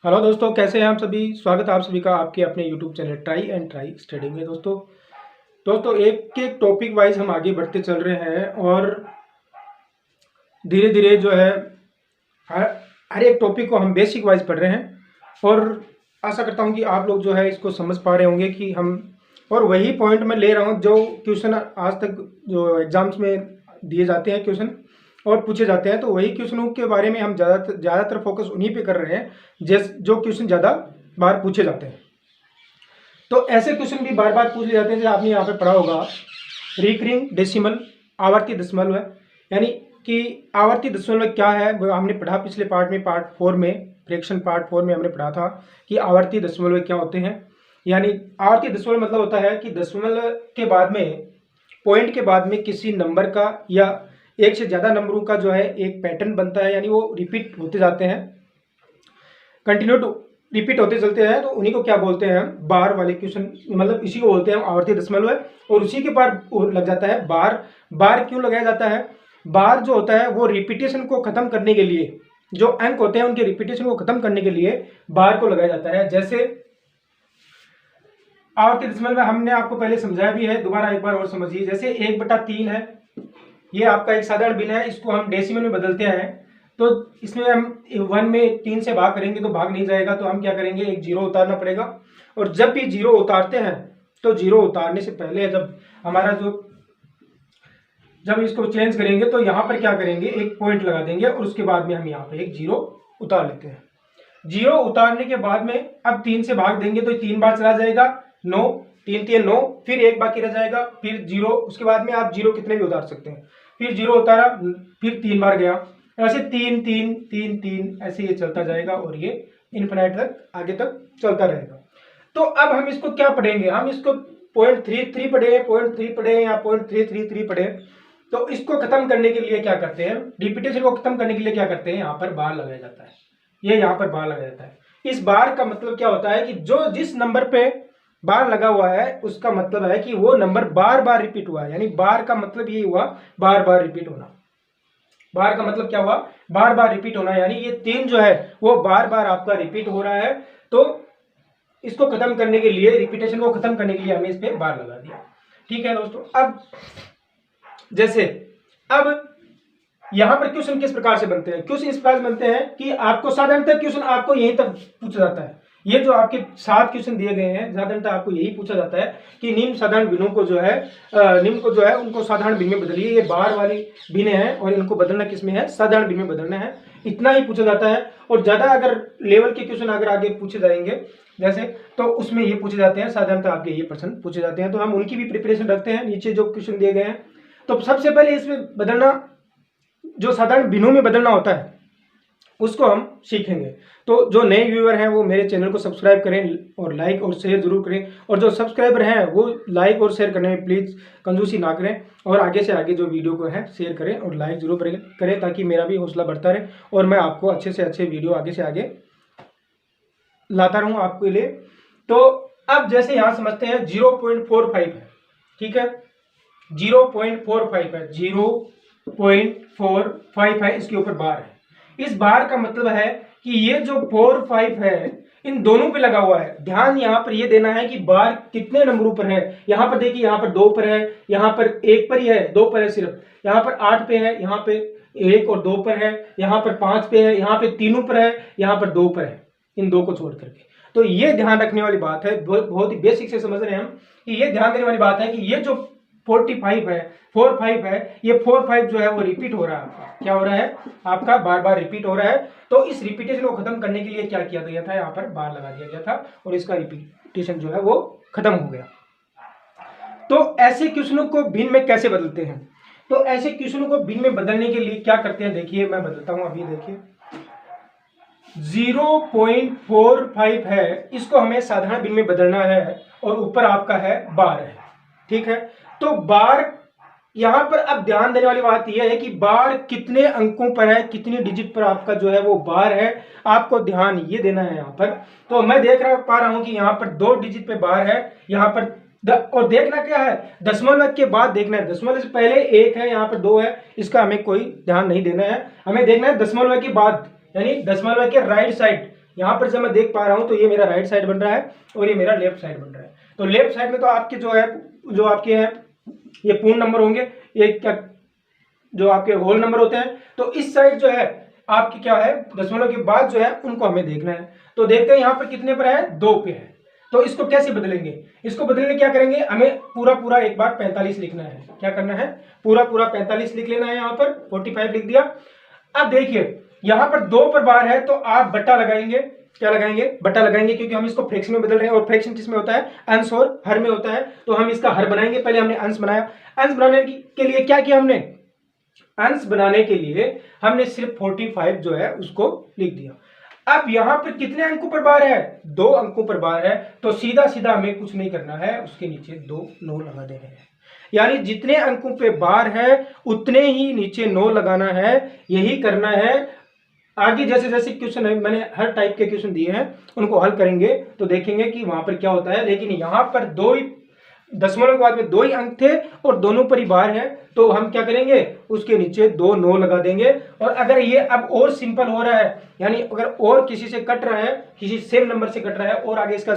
Hello दोस्तों, कैसे हैं आप सभी। स्वागत है आप सभी का आपके अपने YouTube channel try and try study में। दोस्तों एक एक टॉपिक वाइज हम आगे बढ़ते चल रहे हैं और धीरे धीरे जो है हर हर एक टॉपिक को हम बेसिक वाइज पढ़ रहे हैं और आशा करता हूं कि आप लोग जो है इसको समझ पा रहे होंगे कि हम और वही पॉइंट मैं ले रहा हूं जो क्वेश्चन आज तक जो एग्जाम्स में दिए जाते हैं क्वेश्चन और पूछे जाते हैं, तो वही क्वेश्चनों के बारे में हम ज़्यादातर फोकस उन्हीं पे कर रहे हैं जो क्वेश्चन ज़्यादा बार पूछे जाते हैं। तो ऐसे क्वेश्चन भी बार बार पूछ लिए जाते हैं जैसे आपने यहाँ पे पढ़ा होगा रिकरिंग डेसिमल, आवर्ती दशमलव है। यानी कि आवर्ती दशमलव क्या है वो हमने पढ़ा पिछले पार्ट में, पार्ट 4 में, फ्रैक्शन पार्ट 4 में हमने पढ़ा था कि आवर्ती दशमलव क्या होते हैं। यानी आवर्ती दशमलव मतलब होता है कि दशमलव के बाद में, पॉइंट के बाद में किसी नंबर का या एक से ज़्यादा नंबरों का जो है एक पैटर्न बनता है, यानी वो रिपीट होते जाते हैं, कंटिन्यू रिपीट होते चलते हैं, तो उन्हीं को क्या बोलते हैं हम, बार वाले क्वेश्चन, मतलब इसी को बोलते हैं आवर्ती दशमलव है। और उसी के बाद लग जाता है बार। बार क्यों लगाया जाता है? बार जो होता है वो रिपीटेशन को खत्म करने के लिए, जो अंक होते हैं उनके रिपीटेशन को खत्म करने के लिए बार को लगाया जाता है। जैसे आवर्ती दशमलव में हमने आपको पहले समझाया भी है, दोबारा एक बार और समझिए। जैसे 1/3 है, ये आपका एक साधारण भिन्न है, इसको हम डेसिमल में बदलते हैं, तो इसमें हम 1 में 3 से भाग करेंगे तो भाग नहीं जाएगा, तो हम क्या करेंगे, एक जीरो उतारना पड़ेगा। और जब भी जीरो उतारते हैं तो जीरो उतारने से पहले जब इसको चेंज करेंगे तो यहाँ पर क्या करेंगे, एक पॉइंट लगा देंगे और उसके बाद में हम यहाँ पे एक जीरो उतार लेते हैं। जीरो उतारने के बाद में अब 3 से भाग देंगे तो 3 बार चला जाएगा, 9, 3 3 9, फिर एक बाकी रह जाएगा, फिर जीरो, उसके बाद में आप जीरो कितने भी उतार सकते हैं। फिर जीरो उतारा, फिर 3 बार गया, ऐसे 3 3 3 3 ऐसे ये चलता जाएगा और ये इनफिनाइट तक आगे तक चलता रहेगा। तो अब हम इसको क्या पढ़ेंगे, हम इसको 0.33 पढ़े, 0.3 पढ़े या 0.333 पढ़े, तो इसको खत्म करने के लिए क्या करते हैं, रिपीटेशन को खत्म करने के लिए क्या करते हैं, यहाँ पर बार लगाया जाता है। ये यहाँ पर बार लगाया जाता है। इस बार का मतलब क्या होता है कि जो जिस नंबर पे बार लगा हुआ है उसका मतलब है कि वो नंबर बार बार रिपीट हुआ है। यानी बार का मतलब ये हुआ बार बार रिपीट होना। बार का मतलब क्या हुआ, बार बार रिपीट होना। यानी ये 3 जो है वो बार बार आपका रिपीट हो रहा है, तो इसको खत्म करने के लिए, रिपीटेशन को खत्म करने के लिए हमने इस पे बार लगा दिया। ठीक है दोस्तों। अब जैसे अब यहां पर क्वेश्चन किस प्रकार से बनते हैं, क्वेश्चन इस प्रकार से बनते हैं कि आपको साधारणतः क्वेश्चन आपको यहीं तक पूछा जाता है। ये जो आपके 7 क्वेश्चन दिए गए हैं, साधारणतः आपको यही पूछा जाता है कि निम्न साधारण भिन्नों को जो है निम्न को जो है उनको साधारण भिन्न में बदलिए। ये बार वाली भिन्न है और इनको बदलना किस में है, साधारण भिन्न में बदलना है। इतना ही पूछा जाता है। और ज्यादा अगर लेवल के क्वेश्चन अगर आगे पूछे जाएंगे जैसे, तो उसमें ये पूछे जाते हैं, साधारणतः आपके ये प्रश्न पूछे जाते हैं, तो हम उनकी भी प्रिपरेशन रखते हैं। नीचे जो क्वेश्चन दिए गए हैं, तो सबसे पहले इसमें बदलना, जो साधारण भिन्नों में बदलना होता है उसको हम सीखेंगे। तो जो नए व्यूअर हैं वो मेरे चैनल को सब्सक्राइब करें और लाइक और शेयर जरूर करें, और जो सब्सक्राइबर हैं वो लाइक और शेयर करने में प्लीज़ कंजूसी ना करें, और आगे से आगे जो वीडियो को है शेयर करें और लाइक जरूर करें ताकि मेरा भी हौसला बढ़ता रहे और मैं आपको अच्छे से अच्छे वीडियो आगे से आगे लाता रहूँ आपके लिए। तो अब जैसे यहाँ समझते हैं 0.45 है, ठीक है, 0.45 है, 0.45 है, इसके ऊपर बार है। इस बार का मतलब है कि ये जो 4 5 है इन दोनों पे लगा हुआ है। ध्यान यहाँ पर ये देना है कि बार कितने नंबरों पर है। यहाँ पर देखिए, यहाँ पर 2 पर है, यहाँ पर 1 पर ही है, 2 पर है सिर्फ, यहाँ पर 8 पे है, यहाँ पे 1 और 2 पर है, यहाँ पर 5 पे है, यहाँ पे तीनों पर है, यहाँ पर 2 पर है, इन 2 को छोड़ करके। तो ये ध्यान रखने वाली बात है, बहुत ही बेसिक से समझ रहे हैं हम कि ये ध्यान देने वाली बात है कि ये जो 45 है, 4 5 है, ये 4 5 जो है वो रिपीट हो रहा है आपका। क्या हो रहा है आपका, बार बार रिपीट हो रहा है। तो इस रिपीटेशन को खत्म करने के लिए क्या किया गया था, यहाँ पर बार लगा दिया गया था और इसका रिपीटेशन जो है वो खत्म हो गया। तो ऐसे क्वेश्चनों को भिन्न में कैसे बदलते हैं, तो ऐसे क्वेश्चनों को भिन्न में बदलने के लिए क्या करते हैं, देखिए मैं बदलता हूं। अभी देखिए 0.45 है, इसको हमें साधारण भिन्न में बदलना है और ऊपर आपका है बार है, ठीक है। तो बार यहां पर अब ध्यान देने वाली बात यह है कि बार कितने अंकों पर है, कितनी डिजिट पर आपका जो है वो बार है, आपको ध्यान ये देना है यहाँ पर। तो मैं देख पा रहा हूं कि यहाँ पर 2 डिजिट पे बार है, यहाँ पर और देखना क्या है, दशमलव के बाद देखना है। दशमलव से पहले 1 है, यहाँ पर 2 है, इसका हमें कोई ध्यान नहीं देना है। हमें देखना है दशमलव के बाद, यानी दशमलव के राइट साइड, यहाँ पर जब मैं देख पा रहा हूँ तो ये मेरा राइट साइड बन रहा है और ये मेरा लेफ्ट साइड बन रहा है। तो लेफ्ट साइड में तो आपके जो आपके हैं ये पूर्ण नंबर होंगे, ये क्या जो आपके होल नंबर होते हैं। तो इस साइड जो है आपकी क्या है, दशमलव के बाद जो है उनको हमें देखना है। तो देखते हैं यहाँ पर कितने पर है, 2 पे है। तो इसको कैसे बदलेंगे, इसको बदलने क्या करेंगे, हमें पूरा पूरा एक बार 45 लिखना है। क्या करना है, पूरा पूरा 45 लिख लेना है। यहाँ पर 45 लिख दिया। अब देखिए यहाँ पर 2 पर बार है तो आप बट्टा लगाएंगे। क्या लगाएंगे, बट्टा लगाएंगे, क्योंकि हम इसको फ्रैक्शन में बदल रहे हैं और फ्रैक्शन किस में होता है, अंश और हर में होता है। तो हम इसका हर बनाएंगे। पहले हमने अंश बनाया। अंश बनाने के लिए क्या किया हमने, अंश बनाने के लिए हमने सिर्फ 45 जो है उसको लिख दिया। अब यहां पर कितने अंकों पर बार है, 2 अंकों पर बार है। तो सीधा सीधा हमें कुछ नहीं करना है, उसके नीचे 2 9 लगा देने हैं। यानी जितने अंकों पे बार है उतने ही नीचे 9 लगाना है, यही करना है। आगे जैसे जैसे क्वेश्चन है, मैंने हर टाइप के क्वेश्चन दिए हैं, उनको हल करेंगे तो देखेंगे कि वहां पर क्या होता है। लेकिन यहाँ पर 2 ही दशमलव के बाद में 2 ही अंक थे और दोनों पर ही बार है, तो हम क्या करेंगे, उसके नीचे 2 9 लगा देंगे। और अगर ये अब और सिंपल हो रहा है, यानी अगर और किसी से कट रहा है, किसी सेम नंबर से कट रहा है और आगे इसका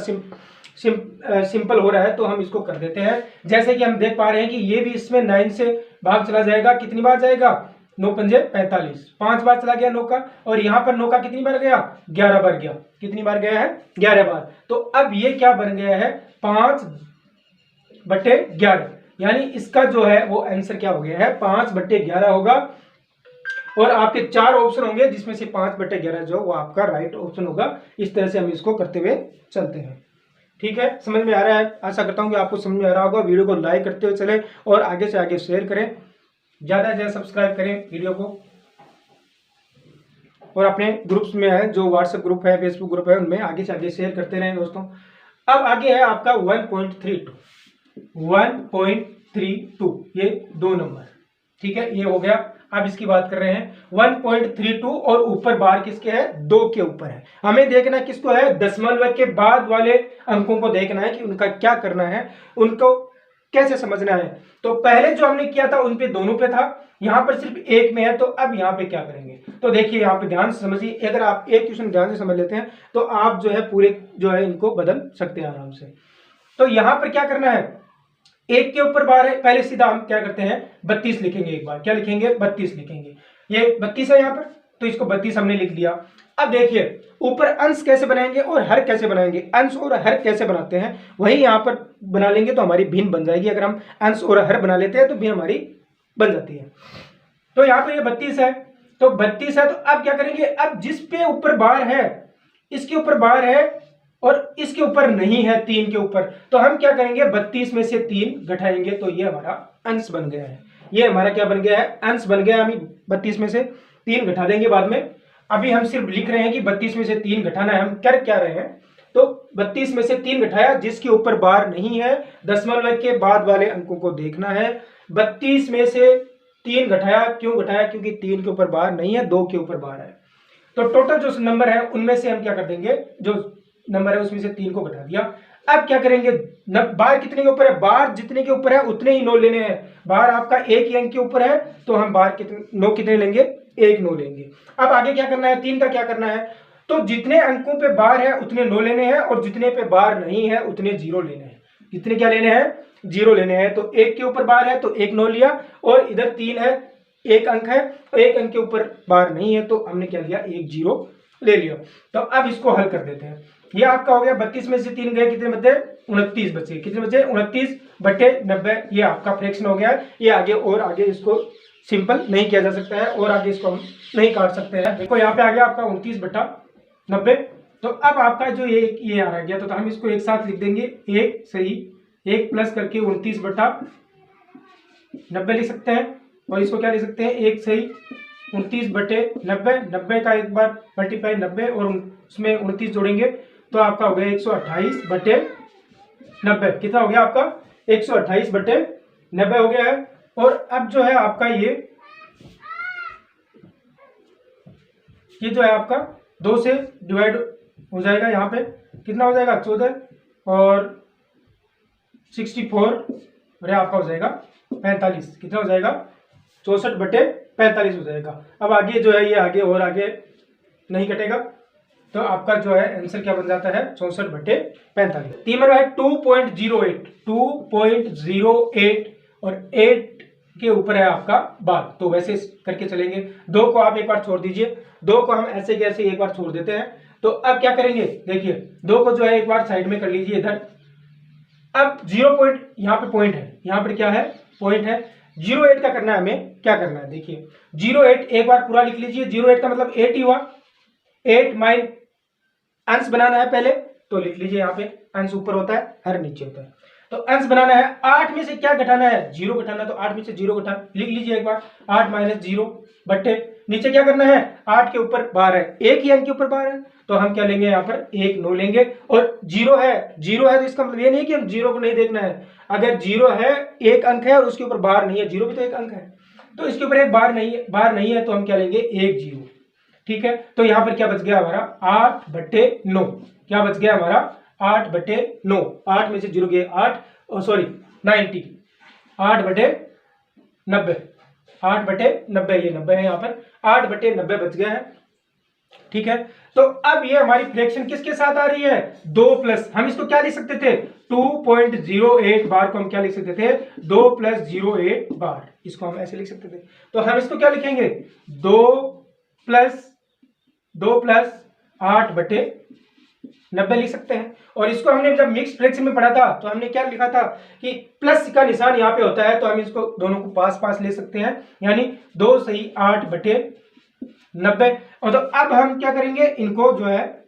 सिंपल हो रहा है, तो हम इसको कर देते हैं। जैसे कि हम देख पा रहे हैं कि ये भी इसमें 9 से भाग चला जाएगा। कितनी बार जाएगा, 9 पंजे 45, 5 बार चला गया 9 का। और यहाँ पर 9 का कितनी बार गया, 11 बार गया। कितनी बार गया है, 11 बार। तो अब ये क्या बन गया है, 5/11। यानी इसका जो है वो आंसर क्या हो गया है, 5/11 होगा। और आपके 4 ऑप्शन होंगे जिसमें से 5/11 जो वो आपका राइट ऑप्शन होगा। इस तरह से हम इसको करते हुए चलते हैं। ठीक है, समझ में आ रहा है, आशा करता हूं कि आपको समझ में आ रहा होगा। वीडियो को लाइक करते हुए चले और आगे से आगे शेयर करें, ज्यादा से ज्यादा सब्सक्राइब करें वीडियो को। और अपने ग्रुप्स में है, जो व्हाट्सएप ग्रुप है, फेसबुक ग्रुप है, उनमें आगे से आगे शेयर करते रहें दोस्तों। अब आगे है आपका 1.32, ये 2 नंबर। ठीक है, ये हो गया। अब इसकी बात कर रहे हैं 1.32 और ऊपर बार किसके है, 2 के ऊपर है। हमें देखना किसको है, दशमलव के बाद वाले अंकों को देखना है कि उनका क्या करना है, उनको कैसे समझना है। तो पहले जो हमने किया था उन पे दोनों पे था, यहाँ पर सिर्फ एक में है। तो अब यहाँ पे क्या करेंगे, तो देखिए यहाँ पे ध्यान से समझिए। अगर आप एक क्वेश्चन ध्यान से समझ लेते हैं तो आप जो है पूरे जो है इनको बदल सकते हैं आराम से। तो यहाँ पर क्या करना है, 1 के ऊपर बार है, पहले सीधा हम क्या करते हैं 32 लिखेंगे। एक बार क्या लिखेंगे, 32 लिखेंगे। ये 32 है यहाँ पर, तो इसको 32 हमने लिख दिया। अब देखिए ऊपर अंश कैसे बनाएंगे और हर कैसे बनाएंगे, अंश और हर कैसे बनाते हैं वही यहाँ पर बना लेंगे तो हमारी भिन्न बन जाएगी। अगर हम अंश और हर बना लेते हैं तो भिन्न हमारी बन जाती है। तो यहाँ पर ये 32 है, तो 32 है। तो अब क्या करेंगे, अब जिस पे ऊपर बार है, इसके ऊपर बार है और इसके ऊपर नहीं है, 3 के ऊपर, तो हम क्या करेंगे 32 में से 3 घटाएंगे तो ये हमारा अंश बन गया है। ये हमारा क्या बन गया है, अंश बन गया। हम 32 में से 3 घटा देंगे बाद में। अभी हम सिर्फ लिख रहे हैं कि 32 में से 3 घटाना है। हम कर क्या रहे हैं, तो 32 में से 3 घटाया, जिसके ऊपर बार नहीं है, दशमलव के बाद वाले अंकों को देखना है। 32 में से 3 घटाया, क्यों घटाया, क्योंकि 3 के ऊपर बार नहीं है, 2 के ऊपर बार है। तो टोटल जो नंबर है उनमें से हम क्या कर देंगे, जो नंबर है उसमें से 3 को घटा दिया। अब क्या करेंगे, बार कितने के ऊपर है, बार जितने के ऊपर है उतने ही 9 लेने हैं। बार आपका एक ही अंक के ऊपर है तो हम बार कितने 9 कितने लेंगे, 1 9 लेंगे। अब आगे क्या करना है, 3 का क्या करना है, तो जितने अंकों पे बार है उतने 9 लेने हैं और जितने पे बार नहीं है उतने 0 लेने हैं। कितने क्या लेने हैं, 0 लेने हैं। तो 1 के ऊपर बार है तो 1 9 लिया, और इधर 3 है, 1 अंक है, और 1 अंक के ऊपर बार नहीं है तो हमने क्या लिया, 1 0 ले लिया। तो अब इसको हल कर देते हैं। ये आपका हो गया 32 में से 3 गए, कितने बचे, 29 बचे। कितने बचे, 29/90। ये आपका फ्रैक्शन हो गया। ये आगे और आगे इसको सिंपल नहीं किया जा सकता है और आगे इसको हम नहीं काट सकते हैं। देखो यहाँ पे आ गया आपका 29/90। तो अब आपका जो ये आ गया, तो हम इसको एक साथ लिख देंगे, एक सही 1 प्लस करके 29/90 लिख सकते हैं। और इसको क्या लिख सकते हैं, 1 सही 29/90। 90 का एक बार मल्टीप्लाई 90 और उसमें 29 जोड़ेंगे तो आपका हो गया 128/90। कितना हो गया आपका, 128/90 हो गया है। और अब जो है आपका ये जो है आपका 2 से डिवाइड हो जाएगा। यहाँ पे कितना हो जाएगा, 14 और 64 और आपका हो जाएगा 45। कितना हो जाएगा, 64/45 हो जाएगा। अब आगे जो है ये आगे और आगे नहीं कटेगा, तो आपका जो है आंसर क्या बन जाता है 64/45। 3 नंबर है 2.08, 2.08 और 8 के ऊपर है आपका बाद, तो वैसे करके चलेंगे। 2 को आप एक बार छोड़ दीजिए, 2 को हम ऐसे कैसे एक बार छोड़ देते हैं। तो अब क्या करेंगे, देखिए 2 को जो है एक बार साइड में कर लीजिए इधर। अब 0 पॉइंट यहाँ पे पॉइंट है, यहाँ पर क्या है पॉइंट है। 08 का करना है हमें, क्या करना है देखिए 08 एक बार पूरा लिख लीजिए। 08 का मतलब 8 ही हुआ। 8 माइन अंश बनाना है पहले, तो लिख लीजिए यहाँ पे अंश ऊपर होता है, हर नीचे होता है। तो अंश बनाना है, 8 में से क्या घटाना है 0 घटाना है, तो 8 में से 0 घटा लिख लीजिए एक बार। 8 - 0 बट्टे नीचे क्या करना है 8 के ऊपर बार है, एक ही अंक के ऊपर बार है, तो हम क्या लेंगे यहाँ पर 1 9 लेंगे। और 0 है तो इसका मतलब ये नहीं कि हम 0 को नहीं देखना है। अगर 0 है एक अंक है और उसके ऊपर बार नहीं है, 0 भी तो एक अंक है, तो इसके ऊपर एक बार नहीं है तो हम क्या लेंगे 1 0। ठीक है, तो यहां पर क्या बच गया हमारा 8/9। क्या बच गया हमारा 8/9। 8 में से 0 गए 8 सॉरी 90, 8/90, 8/90 ये 90 है, यहाँ पर 8/90 बच गया है। ठीक है, तो अब ये हमारी फ्रैक्शन किसके साथ आ रही है 2 प्लस, हम इसको क्या लिख सकते थे 2.08 बार को हम क्या लिख सकते थे 2 + 08 बार, इसको हम ऐसे लिख सकते थे। तो हम इसको क्या लिखेंगे 2 + 8/90 लिख सकते हैं। और इसको हमने जब मिक्स फ्रैक्शन में पढ़ा था तो हमने क्या लिखा था कि प्लस का निशान यहाँ पे होता है, तो हम इसको दोनों को पास पास ले सकते हैं, यानी 2 सही 8/90। और तो अब हम क्या करेंगे इनको जो है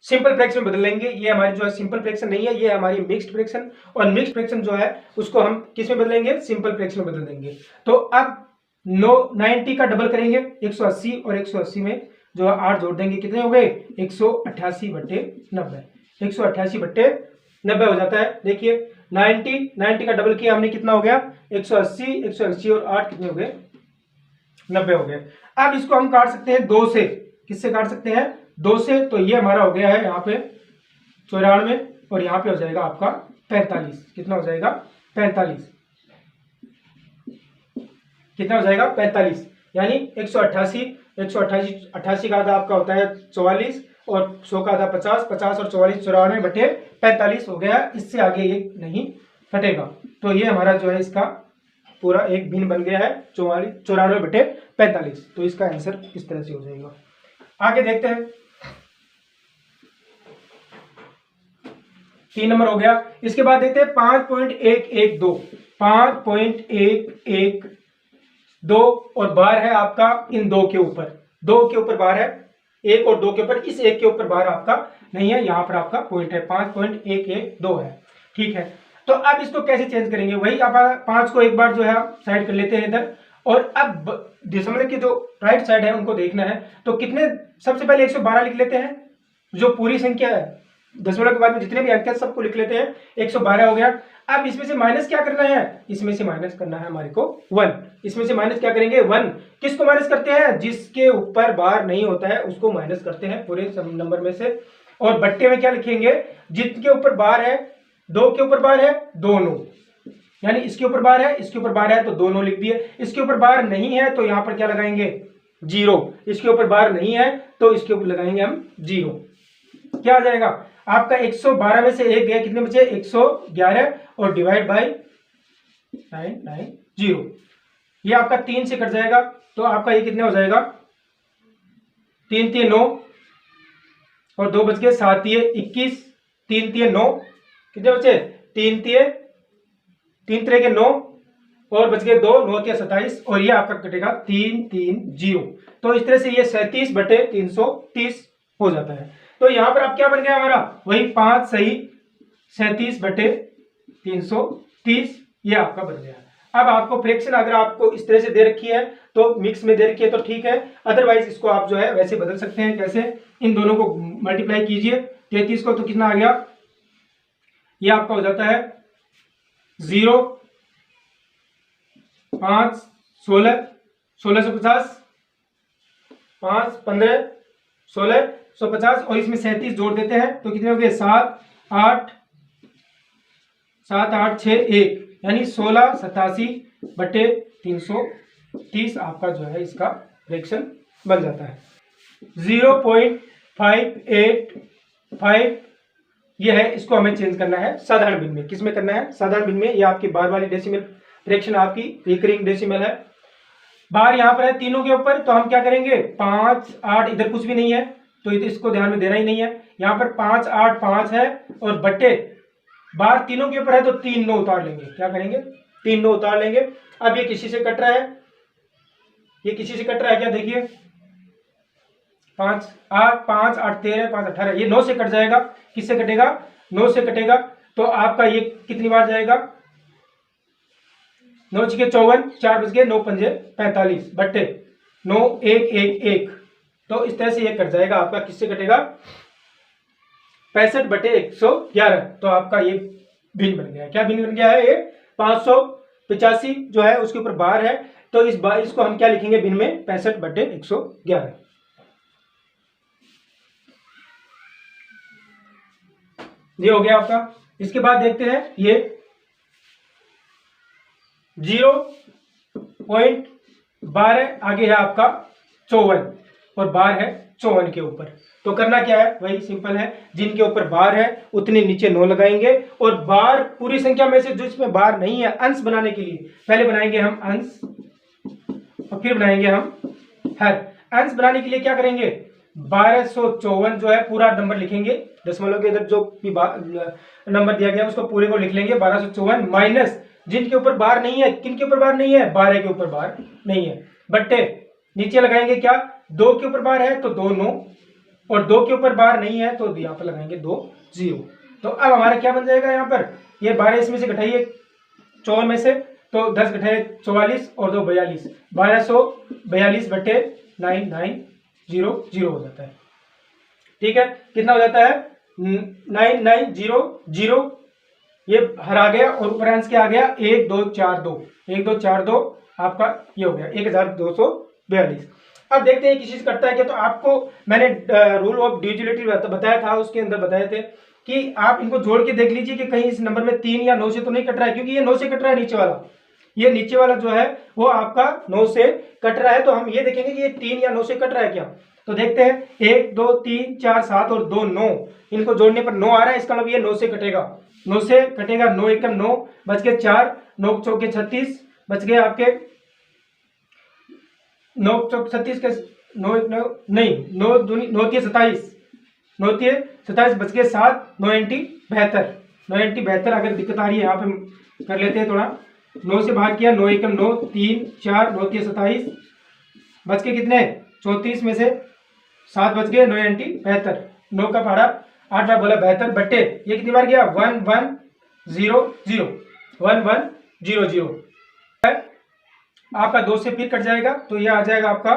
सिंपल फ्रैक्शन में बदल लेंगे। ये हमारी जो है सिंपल फ्रैक्शन नहीं है, ये हमारी मिक्स्ड फ्रैक्शन, और मिक्स्ड फ्रैक्शन जो है उसको हम किस में बदलेंगे सिंपल फ्रैक्शन में बदल देंगे। तो अब 90 का डबल करेंगे 180, और 180 में जो 8 जोड़ देंगे, कितने हो गए 188/90। 188/90 हो जाता है। देखिए 90 का डबल किया हमने, कितना हो गया 180 और 8 कितने हो गए 90 हो गए। अब इसको हम काट सकते हैं 2 से, किससे काट सकते हैं 2 से, तो ये हमारा हो गया है यहाँ पे 94 और यहाँ पे हो जाएगा आपका 45। कितना हो जाएगा 45, कितना हो जाएगा 45, यानी 188 का आधा आपका होता है 44 और 100 का आधा 50, 50 और 44 94/45 हो गया। इससे आगे ये नहीं फटेगा, तो ये हमारा जो है इसका पूरा एक भिन्न बन गया है 94/45। तो इसका आंसर इस तरह से हो जाएगा। आगे देखते हैं 3 नंबर हो गया। इसके बाद देखते हैं 5.112, 5.112 और बार है आपका इन 2 के ऊपर, 2 के ऊपर बार है, 1 और 2 के ऊपर, इस 1 के ऊपर बार आपका नहीं है, यहां पर आपका पॉइंट है 5.112 है। ठीक है, तो अब इसको कैसे चेंज करेंगे, वही आप 5 को एक बार जो है साइड कर लेते हैं इधर, और अब दशमलव की जो राइट साइड है उनको देखना है। तो कितने, सबसे पहले 112 लिख लेते हैं, जो पूरी संख्या है दशमलव के बाद में जितने भी अंक हैं सबको लिख लेते हैं, 112 हो गया। अब इसमें से माइनस क्या करना है, इसमें से माइनस करना है हमारे को 1, इसमें से माइनस क्या करेंगे 1। किसको माइनस करते हैं, जिसके ऊपर बार नहीं होता है उसको माइनस करते हैं पूरे नंबर में से। और बट्टे में क्या लिखेंगे, जिसके ऊपर बार है, 2 के ऊपर बार है दोनों, यानी इसके ऊपर बार है इसके ऊपर बार है तो दोनों लिख दिए। इसके ऊपर बार नहीं है तो यहां पर क्या लगाएंगे 0, इसके ऊपर बार नहीं है तो इसके ऊपर लगाएंगे हम 0। क्या आ जाएगा आपका 112 में से 1 गया, कितने बचे 111 और डिवाइड बाय 990, ये आपका 3 से कट जाएगा, तो आपका ये कितने हो जाएगा 3 3 9 और 2 बच गए 7 21, 3 3 9, कितने बचे 3 3 9 और बच गए 2 9 27, और ये आपका कटेगा 330। तो इस तरह से ये 37/330 हो जाता है। तो यहां पर आप क्या बन गया हमारा वही 5 सही 37/330, ये आपका बन गया। अब आपको फ्रैक्शन अगर आपको इस तरह से दे रखी है तो मिक्स में दे रखी है तो ठीक है, अदरवाइज इसको आप जो है वैसे बदल सकते हैं। कैसे, इन दोनों को मल्टीप्लाई कीजिए 33 को, तो कितना आ गया, ये आपका हो जाता है 0 5 16 1650, 5 15 1650 और इसमें 37 जोड़ देते हैं तो कितने हो गए 7 8 6 1, यानी 1687/330 आपका जो है इसका फ्रैक्शन बन जाता है। 0.0 5 8 5 ये है, इसको हमें चेंज करना है साधारण भिन्न में। किस में करना है? साधारण भिन्न में। ये आपकी बार वाली डेसिमल फ्रैक्शन आपकी रिकरिंग डेसिमल है। बार यहाँ पर है तीनों के ऊपर, तो हम क्या करेंगे 5 8, इधर कुछ भी नहीं है तो इसको ध्यान में देना ही नहीं है। यहाँ पर 5 8 5 है और बट्टे बार तीनों के ऊपर है तो 3 9 उतार लेंगे। क्या करेंगे? 3 9 उतार लेंगे। अब ये किसी से कट रहा है, ये किसी से कट रहा है क्या? देखिए 5 8 5 8 13 5 18, ये 9 से कट जाएगा। किससे कटेगा? 9 से कटेगा। तो आपका ये कितनी बार जाएगा? 9 छके 54, 4 बच गए, 9 पंजे 45 बट्टे 9 1 1 1। तो इस तरह से ये कट जाएगा आपका। किससे कटेगा? 65 बटे 111। तो आपका ये भिन्न बन गया है। क्या भिन्न बन गया है? ये 585 जो है उसके ऊपर बार है, तो इस बार इसको हम क्या लिखेंगे भिन्न में? 65 बटे 111। ये हो गया आपका। इसके बाद देखते हैं ये 0.12 आगे है आपका 54 और बार है 54 के ऊपर। तो करना क्या है? वही सिंपल है, जिनके ऊपर बार है उतने नीचे 9 लगाएंगे और बार पूरी संख्या में से जो इसमें बार नहीं है अंश बनाने के लिए पहले बनाएंगे हम अंश और फिर बनाएंगे हम हर। अंश बनाने के लिए क्या करेंगे? 1254 जो है पूरा नंबर लिखेंगे, दशमलव के इधर जो भी नंबर दिया गया उसको पूरे को लिख लेंगे 1254 माइनस जिनके ऊपर बार नहीं है। किन के ऊपर बार नहीं है? 12 के ऊपर बार नहीं है बट्टे नीचे लगाएंगे क्या? 2 के ऊपर बार है तो 2 9 और 2 के ऊपर बार नहीं है तो यहाँ पर लगाएंगे 2 0। तो अब हमारा क्या बन जाएगा? यहाँ पर ये 12 इसमें से घटाइए 54 में से, तो 10 घटाए 44 और 2 42, 1242 बटे 9900 हो जाता है। ठीक है, कितना हो जाता है? 9900। ये हर आ गया और ऊपर अंश क्या आ गया? 1 2 4 2, 1 2 4 2 आपका ये हो गया 1242। अब देखते हैं किसी से करता है क्या। तो आपको मैंने रूल ऑफ डिविजिबिलिटी बताया था, उसके अंदर बताए थे कि आप इनको जोड़ के देख लीजिए कि कहीं इस नंबर में 3 या 9 से तो नहीं कट रहा है, क्योंकि ये 9 से कट रहा है नीचे वाला। ये नीचे वाला जो है वो आपका 9 से कट रहा है, तो हम ये देखेंगे कि ये 3 या 9 से कट रहा है क्या। तो देखते हैं 1 2 3 4 7 और 2 9, इनको जोड़ने पर 9 आ रहा है, इसका मतलब ये 9 से कटेगा। 9 से कटेगा, 9 एकम 9 बच गए 4, 9 चौके 36 बच गए आपके 9 चौक 36 के 9 नहीं 9 दूनी 9 तीय 27, 9 तीय 27 बच गए 7, 9 एंटी 72, 9 एंटी 72। अगर दिक्कत आ रही है यहाँ पे कर लेते हैं थोड़ा। 9 से भाग किया, 9 एकम 9 3 4, 9 तीय 27 बच के कितने? 34 में से 7 बच गए, 9 एंटी 72, 9 का पहाड़ा 8 बार बोला 72 बट्टे ये कितनी बार गया? 1 1 0 0, 1 1 0 0। आपका 2 से फिर कट जाएगा तो ये आ जाएगा आपका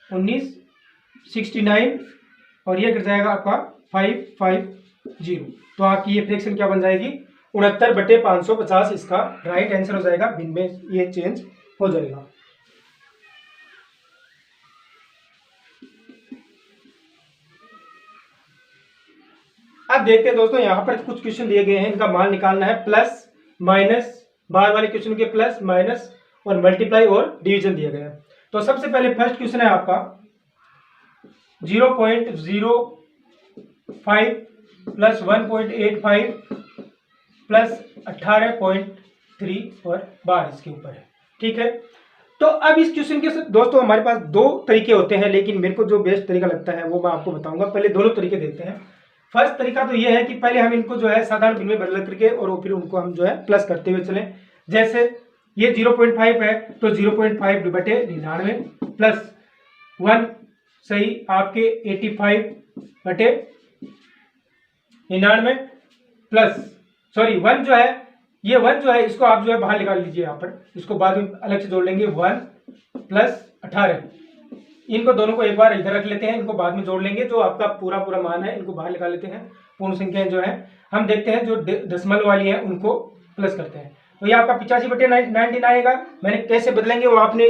1969 और ये कट जाएगा आपका 550। तो आपकी ये फ्रैक्शन क्या बन जाएगी? 69 बटे 550 इसका राइट आंसर हो जाएगा। भिन्न में ये चेंज हो जाएगा। अब देखते हैं दोस्तों, यहाँ पर कुछ क्वेश्चन दिए गए हैं, इनका मान निकालना है। प्लस माइनस बाहर वाले क्वेश्चन के प्लस माइनस और मल्टीप्लाई और डिवीजन दिया गया है। तो सबसे पहले फर्स्ट क्वेश्चन है आपका 0.05 प्लस 1.85 प्लस 18.3 और बार इसके ऊपर है। ठीक है, तो अब इस क्वेश्चन के दोस्तों हमारे पास 2 तरीके होते हैं, लेकिन मेरे को जो बेस्ट तरीका लगता है वो मैं आपको बताऊंगा। पहले दोनों तरीके देखते हैं। फर्स्ट तरीका तो ये है कि पहले हम इनको जो है साधारण भिन्न में बदल करके और फिर उनको हम जो है प्लस करते हुए चलें। जैसे ये 0.5 है तो 0.5 बटे 99 प्लस 1 सही आपके 85 बटे 99 प्लस सॉरी 1 जो है, ये 1 जो है इसको आप जो है बाहर निकाल लीजिए। यहाँ पर इसको बाद में अलग से जोड़ लेंगे। 1 प्लस 18, इनको दोनों को एक बार इधर रख लेते हैं, इनको बाद में जोड़ लेंगे। जो आपका पूरा पूरा मान है इनको बाहर निकाल लेते हैं। पूर्ण संख्याएं जो है हम देखते हैं, जो दशमलव वाली है उनको प्लस करते हैं। तो ये आपका 85 बटे 99 आएगा। मैंने कैसे बदलेंगे वो आपने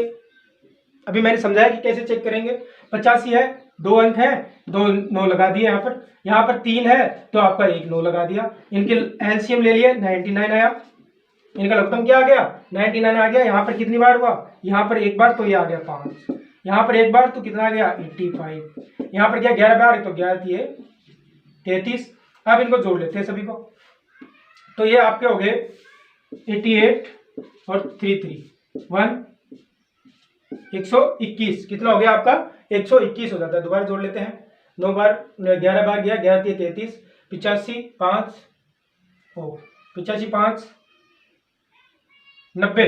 अभी मैंने समझाया कि कैसे चेक करेंगे। 85 है, 2 अंक है, 2 9 लगा दिए यहाँ पर 3 है तो आपका 1 9 लगा दिया। इनके एलसीएम ले लिए, 99 आया। इनका लघुत्तम क्या आ गया? 99 आ गया। यहाँ पर कितनी बार हुआ? यहाँ पर एक बार, तो ये आ गया 5। यहाँ पर एक बार तो कितना आ गया 85, यहाँ पर क्या 11 बार तो 11 दिए 33। अब इनको जोड़ लेते हैं सभी को, तो ये आपके हो गए 88 और 33 121। कितना हो गया आपका 121 हो जाता है। दोबारा जोड़ लेते हैं, 9 बार 11 बार गया 11 33 85 5 85 5 90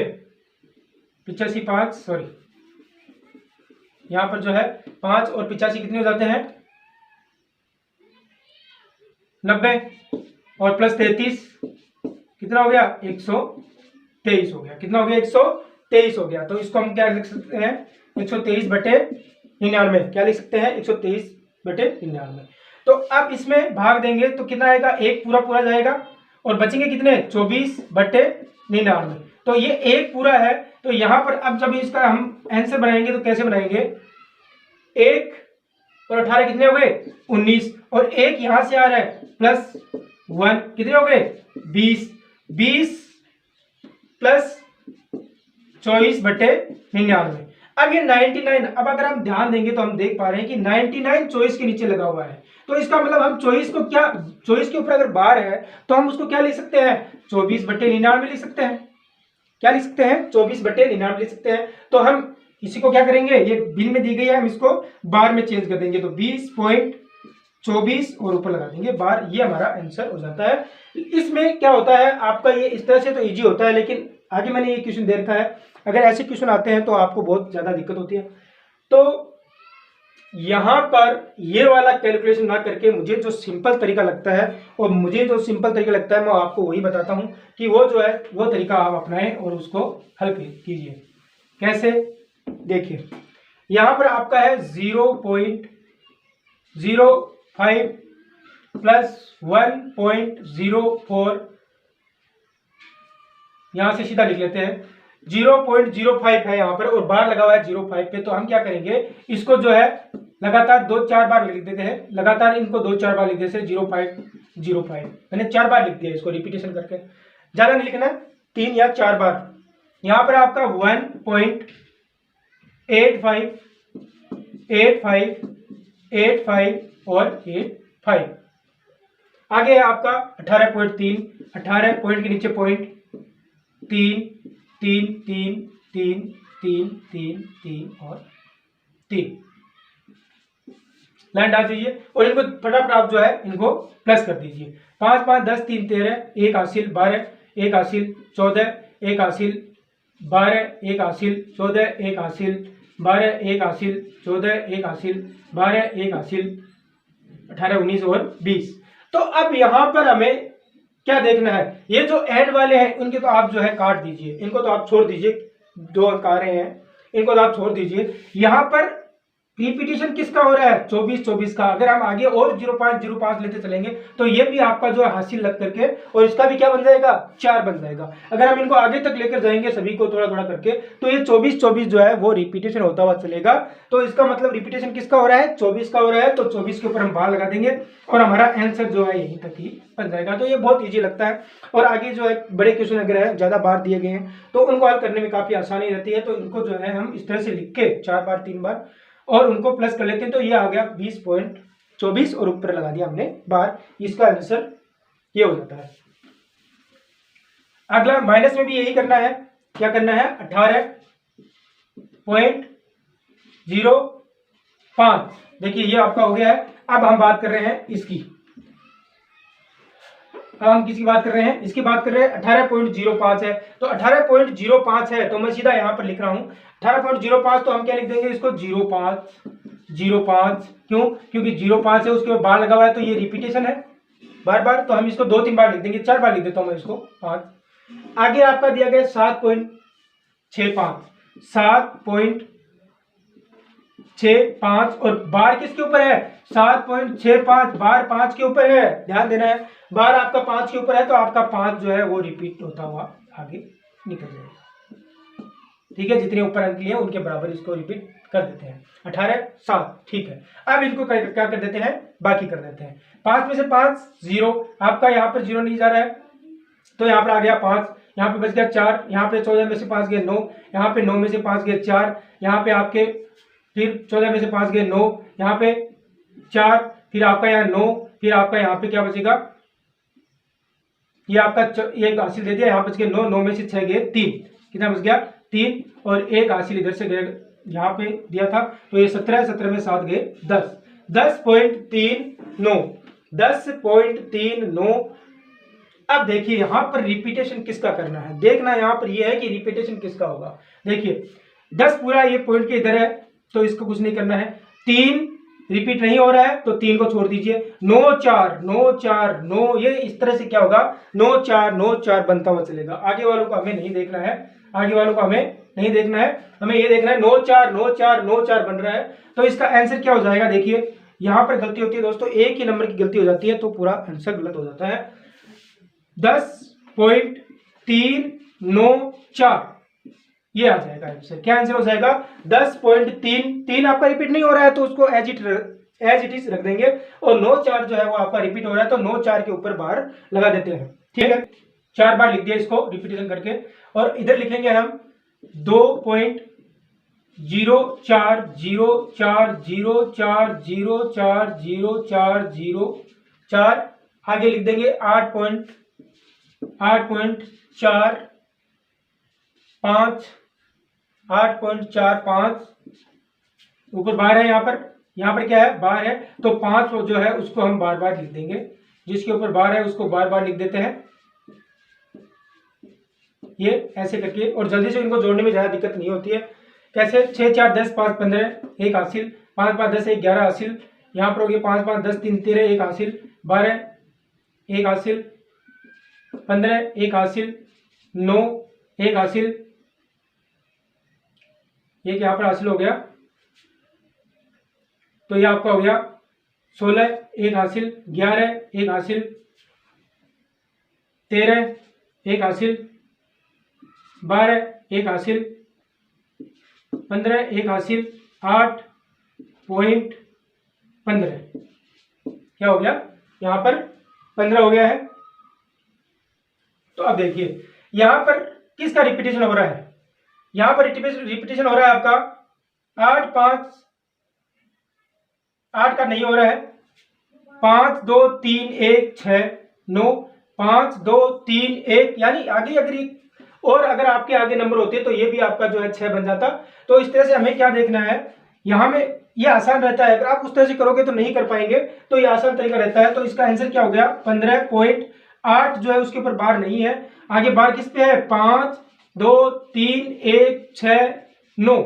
85 5 सॉरी यहाँ पर जो है 5 और 85 कितने हो जाते हैं 90 और प्लस 33 कितना हो गया 123 हो गया। कितना हो गया 123 हो गया। तो इसको हम क्या लिख सकते हैं 123 बटे 99, क्या लिख सकते हैं 123 बटे 99। तो अब इसमें भाग देंगे तो कितना आएगा, एक पूरा पूरा जाएगा और बचेंगे कितने 24 बटे 99। तो ये एक पूरा है। तो यहाँ पर अब जब इसका हम आंसर बनाएंगे तो कैसे बनाएंगे, 1 और 18 कितने हो गए 19 और एक यहां से आ रहा है प्लस 1 कितने हो गए 20 प्लस 24 बटे 99। अब ये 99, अब अगर हम ध्यान देंगे तो हम देख पा रहे हैं कि 99 24 के नीचे लगा हुआ है। तो इसका मतलब हम 24 को क्या 24 के ऊपर अगर बार है तो हम उसको क्या लिख सकते हैं 24 बटे 99 लिख सकते हैं। क्या लिख सकते हैं 24 बटे 99 लिख सकते हैं। तो हम इसी को क्या करेंगे, ये बिन में दी गई है, हम इसको बार में चेंज कर देंगे तो 20.24 और ऊपर लगा देंगे बार। ये हमारा आंसर हो जाता है। इसमें क्या होता है आपका, ये इस तरह से तो इजी होता है, लेकिन आगे मैंने ये क्वेश्चन दे रखा है, अगर ऐसे क्वेश्चन आते हैं तो आपको बहुत ज्यादा दिक्कत होती है। तो यहां पर ये वाला कैलकुलेशन ना करके मुझे जो सिंपल तरीका लगता है, और मुझे जो सिंपल तरीका लगता है मैं आपको वही बताता हूं कि वो जो है वो तरीका आप अपनाएं और उसको हल कीजिए। कैसे, देखिए यहां पर आपका है 0.05 प्लस 1.04, यहां से सीधा लिख लेते हैं 0.05 है यहाँ पर और बार लगा हुआ है 0.5 पे। तो हम क्या करेंगे, इसको जो है लगातार 2-4 बार लिख देते हैं, लगातार इनको 2-4 बार लिख देते हैं 0.05 मैंने 4 बार लिख दिया, इसको रिपीटेशन करके, ज्यादा नहीं लिखना, 3 या 4 बार। यहाँ पर आपका 1.85 85 और 85, आगे है आपका 18.3, 18 पॉइंट के नीचे पॉइंट 3 3 3 3 3 3 3 और 3 लाइन डाल दीजिए और इनको फटाफट आप जो है इनको प्लस कर दीजिए। 5 5 10 3 13, 1 हासिल 12, 1 हासिल 14, 1 हासिल 12, 1 हासिल 14, 1 हासिल 12, 1 हासिल 14, 1 हासिल 12, 1 हासिल 18 19 और 20। तो अब यहां पर हमें क्या देखना है, ये जो एंड वाले हैं उनके तो आप जो है काट दीजिए, इनको तो आप छोड़ दीजिए, 2 अंक आ रहे हैं इनको तो आप छोड़ दीजिए। यहां पर रिपीटेशन किसका हो रहा है 24 24 का। अगर हम आगे और 0.05 लेते चलेंगे तो ये भी आपका जो है हासिल लग करके और इसका भी क्या बन जाएगा 4 बन जाएगा। अगर हम इनको आगे तक लेकर जाएंगे सभी को थोड़ा थोड़ा करके तो ये 24 24 जो है वो रिपीटेशन होता हुआ चलेगा। तो इसका मतलब रिपीटेशन किसका हो रहा है 24 का हो रहा है। तो 24 के ऊपर हम बार लगा देंगे और हमारा आंसर जो है यहीं तक ही बन जाएगा। तो ये बहुत ईजी लगता है और आगे जो है बड़े क्वेश्चन अगर है ज्यादा बार दिए गए हैं तो उनको हल करने में काफी आसानी रहती है। तो इनको जो है हम इस तरह से लिख के 4 बार 3 बार और उनको प्लस कर लेते हैं। तो ये आ गया 20.24 और ऊपर लगा दिया हमने बार, इसका आंसर ये हो जाता है। अगला माइनस में भी यही करना है, क्या करना है 18.05, देखिए ये आपका हो गया है। अब हम बात कर रहे हैं इसकी, अब हम किसकी बात कर रहे हैं, इसकी बात कर रहे हैं 18.05 है। तो 18.05 है तो मैं सीधा यहां पर लिख रहा हूं 18.05। तो हम क्या लिख देंगे इसको 05 क्यों, क्योंकि 05 है उसके बाद बार लगा हुआ है तो ये रिपीटेशन है बार बार। तो हम इसको 2-3 बार लिख देंगे, 4 बार लिख देता हूं मैं इसको 5। आगे आपका दिया गया 7.65 और बार किसके ऊपर है 7.65, बार 5 के ऊपर है, ध्यान देना है। बार आपका 5 के ऊपर है तो आपका 5 जो है वो रिपीट होता हुआ आगे निकल जाएगा। ठीक है, जितने ऊपर अंक लिए उनके बराबर इसको रिपीट कर देते हैं। 18 7, ठीक है। अब इनको क्या कर देते हैं, बाकी कर देते हैं। 5 में से 5 0, आपका यहाँ पर 0 नहीं जा रहा है तो यहाँ पर आ गया 5, यहाँ पे बच गया 4, यहाँ पे 14 में से 5 गए 9, यहाँ पे 9 में से 5 गए 4, यहाँ पे आपके फिर 14 में से 5 गए 9, यहाँ पे 4, फिर आपका यहाँ 9, फिर आपका यहाँ पे क्या बचेगा, ये आपका एक हासिल दे दिया, यहाँ बच गए 9, 9 में से 6 गए 3, कितना बच गया 3, और एक हासिल इधर से गए यहाँ पे दिया था, तो ये 17, 17 में 7 गए 10, 10.39, 10.39। अब देखिए यहाँ पर रिपीटेशन किसका करना है, देखना यहाँ पर ये है कि रिपीटेशन किसका होगा। देखिए 10 पूरा ये पॉइंट के इधर है, तो इसको कुछ नहीं करना है, 3 रिपीट नहीं हो रहा है तो 3 को छोड़ दीजिए, 9 4 9 4 9, ये इस तरह से क्या होगा 9 4 9 4 बनता हुआ चलेगा। आगे वालों को हमें नहीं देखना है, आगे वालों को हमें नहीं देखना है, हमें ये देखना है 9 4 9 4 9 4 बन रहा है। तो इसका आंसर क्या हो जाएगा, देखिए यहाँ पर गलती होती है दोस्तों, एक ही नंबर की गलती हो जाती है तो पूरा आंसर गलत हो जाता है। 10.394 ये आ जाएगा आंसर। क्या आंसर हो जाएगा 10.3, आपका रिपीट नहीं हो रहा है तो उसको एज इट इज रख देंगे, और 9 4 जो है वो आपका रिपीट हो रहा है तो 9 4 के ऊपर बार लगा देते हैं। ठीक है, 4 बार लिख दिया इसको रिपीटेशन करके, और इधर लिखेंगे हम 2.0404040404, आगे लिख देंगे 8.45, 8.45, ऊपर बार है, यहाँ पर क्या है बार है, तो 5 जो है उसको हम बार बार लिख देंगे, जिसके ऊपर बार है उसको बार बार लिख देते हैं, ये ऐसे करके। और जल्दी से इनको जोड़ने में ज्यादा दिक्कत नहीं होती है। कैसे 6 4 10 5 15 एक हासिल, 5 5 10 1 11 हासिल, यहाँ पर हो गया 5 5 10 3 13 एक हासिल, 12 एक हासिल, 15 एक हासिल, 9 एक हासिल, एक यहाँ पर हासिल हो गया, तो ये आपका हो गया 16 एक हासिल, 11 एक हासिल, 13 एक हासिल, 12 एक हासिल, 15 एक हासिल, 8.15, क्या हो गया यहाँ पर 15 हो गया है। तो अब देखिए यहाँ पर किसका रिपीटेशन हो रहा है, यहाँ पर रिपीटेशन हो रहा है आपका 8 5 8 का नहीं हो रहा है, 5 2 3 1 6 9, 5 2 3 1, यानी आगे अगर आपके आगे नंबर होते तो ये भी आपका जो है 6 बन जाता। तो इस तरह से हमें क्या देखना है, यहाँ में ये आसान रहता है, अगर आप उस तरह से करोगे तो नहीं कर पाएंगे, तो ये आसान तरीका रहता है। तो इसका आंसर क्या हो गया 15.8 जो है उसके ऊपर बार नहीं है, आगे बार किस पे है 5 2 3 1 6 9,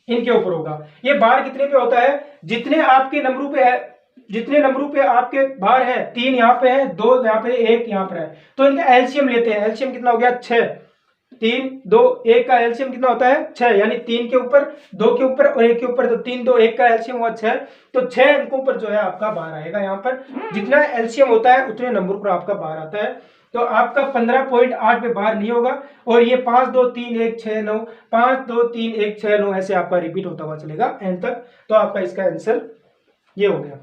इनके ऊपर होगा। ये बार कितने पे होता है, जितने आपके नंबरों पे है, जितने नंबरों पे आपके बार है, 3 यहाँ पे है, 2 यहाँ पे, 1 यहाँ पर है, तो इनका एलसीएम लेते हैं। एलसीएम कितना हो गया 6, 3 2 1 का एलसीएम कितना होता है 6, यानी 3 के ऊपर 2 के ऊपर और 1 के ऊपर, तो 3 2 1 का एलसीएम हुआ 6, तो 6 अंकों पर जो है आपका बार आएगा। यहाँ पर जितना एलसीएम होता है उतने नंबर पर आपका बार आता है। तो आपका 15.8 पे बार नहीं होगा, और ये 5 2 3 1 6 9, 5 2 3 1 6 9 ऐसे आपका रिपीट होता हुआ चलेगा एंड तक। तो आपका इसका आंसर ये हो गया।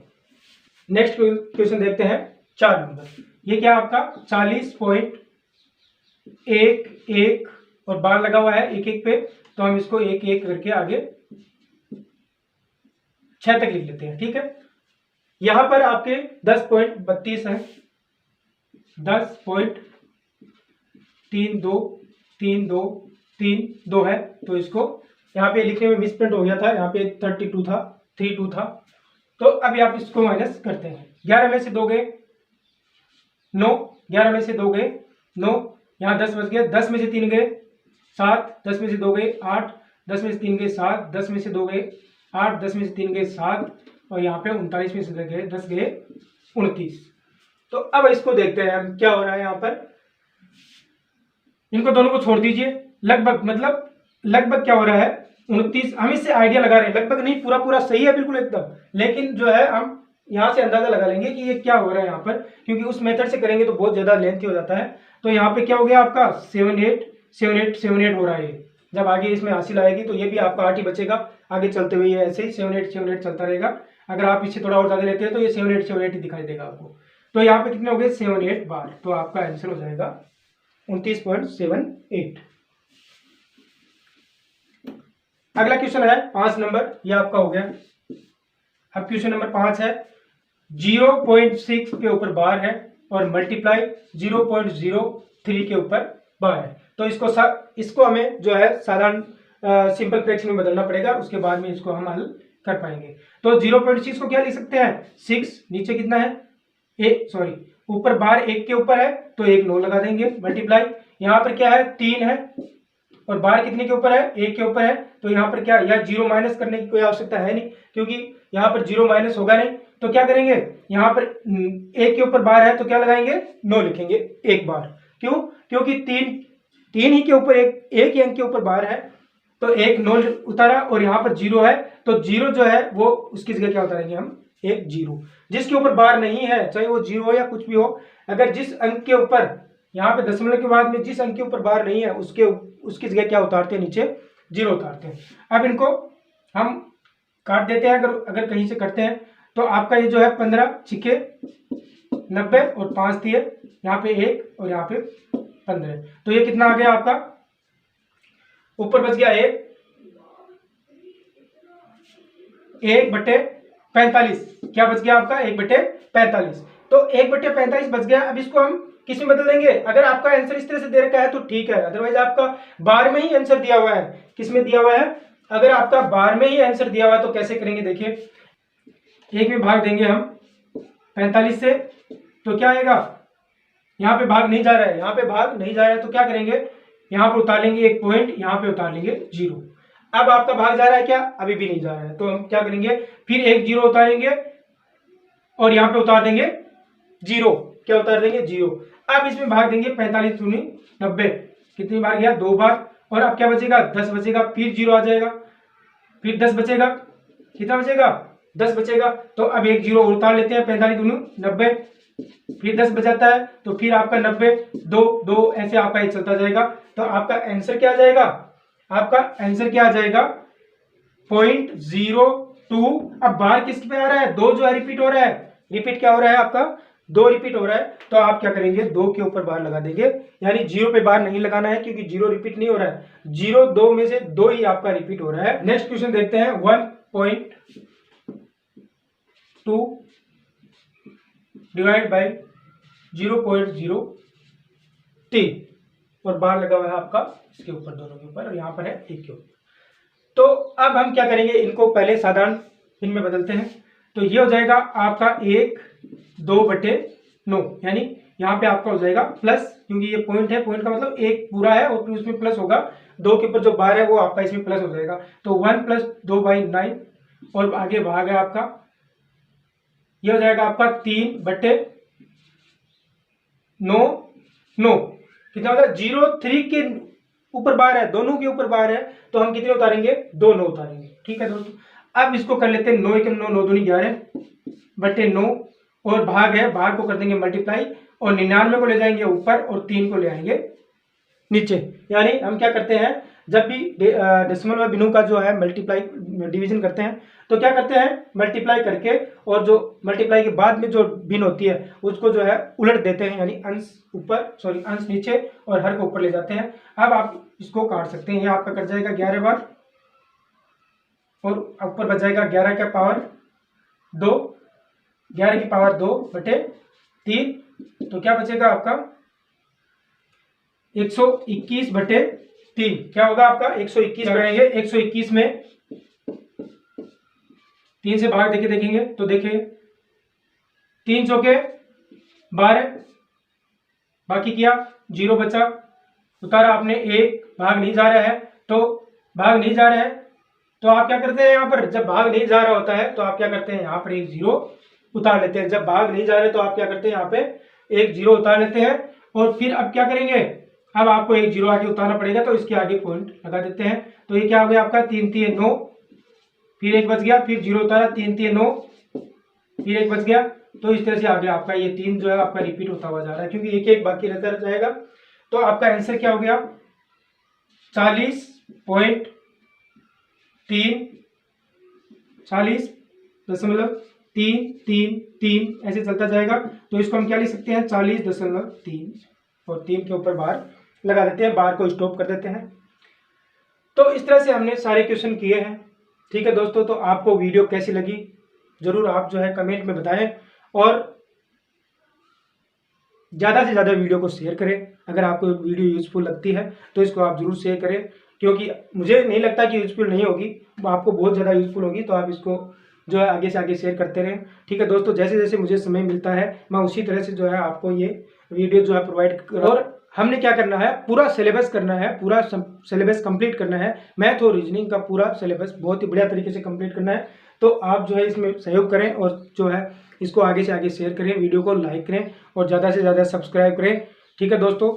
नेक्स्ट क्वेश्चन देखते हैं 4 नंबर। ये क्या आपका 40.11 और बार लगा हुआ है 1 1 पे, तो हम इसको 1 1 करके आगे 6 तक लिख लेते हैं। ठीक है, यहां पर आपके 10.32 है, 10.3232 है, तो इसको यहाँ पे लिखने में मिसप्रिंट हो गया था, यहाँ पे 32 था, 32 था, तो अभी आप इसको माइनस करते हैं। 11 में से 2 गए 9, 11 में से 2 गए 9, यहाँ 10 बच गए, 10 में से 3 गए 7, 10 में से 2 गए 8, 10 में से 3 गए 7, 10 में से 2 गए 8, 10 में से 3 गए 7, और यहाँ पे 39 में से 10 गए 29। तो अब इसको देखते हैं हम क्या हो रहा है यहाँ पर। इनको दोनों को छोड़ दीजिए, लगभग क्या हो रहा है 29, हम इससे आइडिया लगा रहे हैं, लगभग नहीं, पूरा सही है बिल्कुल एकदम, लेकिन जो है हम यहाँ से अंदाजा लगा लेंगे कि ये क्या हो रहा है यहाँ पर, क्योंकि उस मेथड से करेंगे तो बहुत ज्यादा लेंथी हो जाता है। तो यहाँ पे क्या हो गया आपका 78 हो रहा है। जब आगे इसमें हासिल आएगी तो ये भी आपका 8 ही बचेगा, आगे चलते हुए ये ऐसे ही 78 चलता रहेगा। अगर आप इससे थोड़ा और ज्यादा लेते हैं तो ये 78 ही दिखाई देगा आपको। तो यहाँ पे कितने हो गए 78 बार, तो आपका आंसर हो जाएगा 29.78। अगला क्वेश्चन है 5 नंबर, ये आपका हो गया। अब क्वेश्चन नंबर 5 है 0.6 के ऊपर बार है और मल्टीप्लाई 0.03 के ऊपर बार है। तो इसको हमें जो है साधारण सिंपल फ्रैक्शन में बदलना पड़ेगा, उसके बाद में इसको हम हल कर पाएंगे। तो 0.6 को क्या लिख सकते हैं 6, नीचे कितना है ऊपर बार 1 के ऊपर है तो 1 9 लगा देंगे, मल्टीप्लाई यहाँ पर क्या है 3 है और बार कितने के ऊपर है 1 के ऊपर है, तो यहाँ पर क्या या 0 माइनस करने की कोई आवश्यकता है नहीं, क्योंकि यहाँ पर 0 माइनस होगा नहीं। तो क्या करेंगे यहाँ पर 1 के ऊपर बार है तो क्या लगाएंगे 9 लिखेंगे एक बार। क्यों? क्योंकि तीन ही के ऊपर एक ही अंक के ऊपर बार है तो 1 9 उतारा और यहाँ पर 0 है तो 0 जो है वो उसकी जगह क्या उतारेंगे हम 1 0। जिसके ऊपर बार नहीं है चाहे वो 0 हो या कुछ भी हो, अगर जिस अंक के ऊपर यहाँ पे दशमलव के बाद में जिस अंक के ऊपर बार नहीं है उसकी जगह क्या उतारते हैं नीचे 0 उतारते हैं। अब इनको हम काट देते हैं, अगर कहीं से करते हैं तो आपका ये जो है 15 छिके 90 और 5 दिए, यहाँ पे 1 और यहाँ पे 15, तो ये कितना आ गया आपका ऊपर बच गया 1/45। क्या बच गया आपका 1/45, तो 1/45 बच गया। अब इसको हम किस में बदल देंगे? अगर आपका आंसर इस तरह से दे रखा है तो ठीक है, अदरवाइज आपका बार में ही आंसर दिया हुआ है। किस में दिया हुआ है? अगर आपका बार में ही आंसर दिया हुआ है तो कैसे करेंगे देखिए, 1 में भाग देंगे हम 45 से तो क्या आएगा, यहाँ पे भाग नहीं जा रहा है, यहाँ पे भाग नहीं जा रहा है तो क्या करेंगे यहाँ पे उतार लेंगे 1 पॉइंट, यहाँ पे उतार लेंगे 0। अब आपका भाग जा रहा है क्या? अभी भी नहीं जा रहा है, तो हम क्या करेंगे फिर 1 0 उतारेंगे और यहाँ पे उतार देंगे 0। क्या उतार देंगे 0। अब इसमें भाग देंगे 45 दूनी 90, कितनी बार गया 2 बार, और अब क्या बचेगा 10 बचेगा, फिर 0 आ जाएगा, फिर 10 बचेगा, कितना बचेगा 10 बचेगा। तो अब 1 0 उतार लेते हैं, 45 दूनी 90, फिर 10 बचाता है तो फिर आपका 90 2 2 ऐसे आपका ये चलता जाएगा। तो आपका आंसर क्या आ जाएगा? आपका आंसर क्या आ जाएगा 0.02। अब बार किस पे आ रहा है 2 जो है रिपीट हो रहा है, रिपीट क्या हो रहा है आपका 2 रिपीट हो रहा है, तो आप क्या करेंगे 2 के ऊपर बार लगा देंगे, यानी 0 पे बार नहीं लगाना है क्योंकि 0 रिपीट नहीं हो रहा है, 0 2 में से 2 ही आपका रिपीट हो रहा है। नेक्स्ट क्वेश्चन देखते हैं 1.2 डिवाइड बाई 0.03 और बार लगा हुआ है आपका इसके ऊपर दोनों के ऊपर और यहाँ पर है 1 के ऊपर। तो अब हम क्या करेंगे इनको पहले साधारण इनमें बदलते हैं, तो ये हो जाएगा आपका 1 2/9, यानी यहाँ पे आपका हो जाएगा प्लस, क्योंकि ये पॉइंट है, पॉइंट का मतलब 1 पूरा है और फिर उसमें प्लस होगा, 2 के ऊपर जो बार है वो आपका इसमें प्लस हो जाएगा, तो 1 + 2/9 और आगे भाग है आपका, ये हो जाएगा आपका 3/9 कितना होगा 0.3 के ऊपर बार है, दोनों के ऊपर बार है, तो हम कितने उतारेंगे 2 9 उतारेंगे। ठीक है दोस्तों, अब इसको कर लेते हैं 9 × 9 9 दूनी 11/9 और भाग है, भाग को कर देंगे मल्टीप्लाई और 99 को ले जाएंगे ऊपर और 3 को ले आएंगे नीचे। यानी हम क्या करते हैं जब भी डेसिमल व बिनों का जो है मल्टीप्लाई डिवीजन करते हैं तो क्या करते हैं मल्टीप्लाई करके और जो मल्टीप्लाई के बाद में जो भिन्न होती है उसको जो है उलट देते हैं, यानी अंश ऊपर अंश नीचे और हर को ऊपर ले जाते हैं। अब आप इसको काट सकते हैं, ये आपका कट जाएगा 11 बार और ऊपर बच जाएगा 11 की पावर 2, 11 की पावर 2/3, तो क्या बचेगा आपका 121/3। क्या होगा आपका 121 करेंगे, 121 में 3 से भाग देके देखेंगे तो देखिए 3 चौके 12, बाकी किया 0 बचा, उतारा आपने 1, भाग नहीं जा रहा है तो भाग नहीं जा रहा है तो आप क्या करते हैं यहाँ पर जब भाग नहीं जा रहा होता है तो आप क्या करते हैं यहाँ पर 1 0 उतार लेते हैं। जब भाग नहीं जा रहे तो आप क्या करते हैं यहाँ पे 1 0 उतार लेते हैं और फिर अब क्या करेंगे, अब आपको 1 0 आगे उतारना पड़ेगा तो इसके आगे पॉइंट लगा देते हैं। तो ये क्या हो गया आपका 3 3 9, फिर 1 बच गया, फिर 0 उतारा 3 3 9, फिर 1 बच गया, तो इस तरह से आगे आपका ये 3 जो है आपका रिपीट होता हुआ जा रहा है क्योंकि एक एक बाकी रहता जाएगा। तो आपका आंसर क्या हो गया 40.3 40.333 ऐसे चलता जाएगा। तो इसको हम क्या लिख सकते हैं 40.3 और 3 के ऊपर बार लगा देते हैं, बार को स्टॉप कर देते हैं। तो इस तरह से हमने सारे क्वेश्चन किए हैं। ठीक है दोस्तों, तो आपको वीडियो कैसी लगी ज़रूर आप जो है कमेंट में बताएं, और ज़्यादा से ज़्यादा वीडियो को शेयर करें। अगर आपको वीडियो यूज़फुल लगती है तो इसको आप ज़रूर शेयर करें, क्योंकि मुझे नहीं लगता कि यूज़फुल नहीं होगी, आपको बहुत ज़्यादा यूज़फुल होगी। तो आप इसको जो है आगे से आगे शेयर करते रहें। ठीक है दोस्तों, जैसे जैसे मुझे समय मिलता है मैं उसी तरह से जो है आपको ये वीडियो जो है प्रोवाइड कर, और हमने क्या करना है, पूरा सिलेबस करना है, पूरा सिलेबस कंप्लीट करना है। मैथ और रीजनिंग का पूरा सिलेबस बहुत ही बढ़िया तरीके से कंप्लीट करना है। तो आप जो है इसमें सहयोग करें, और जो है इसको आगे से आगे शेयर करें, वीडियो को लाइक करें और ज़्यादा से ज़्यादा सब्सक्राइब करें। ठीक है दोस्तों।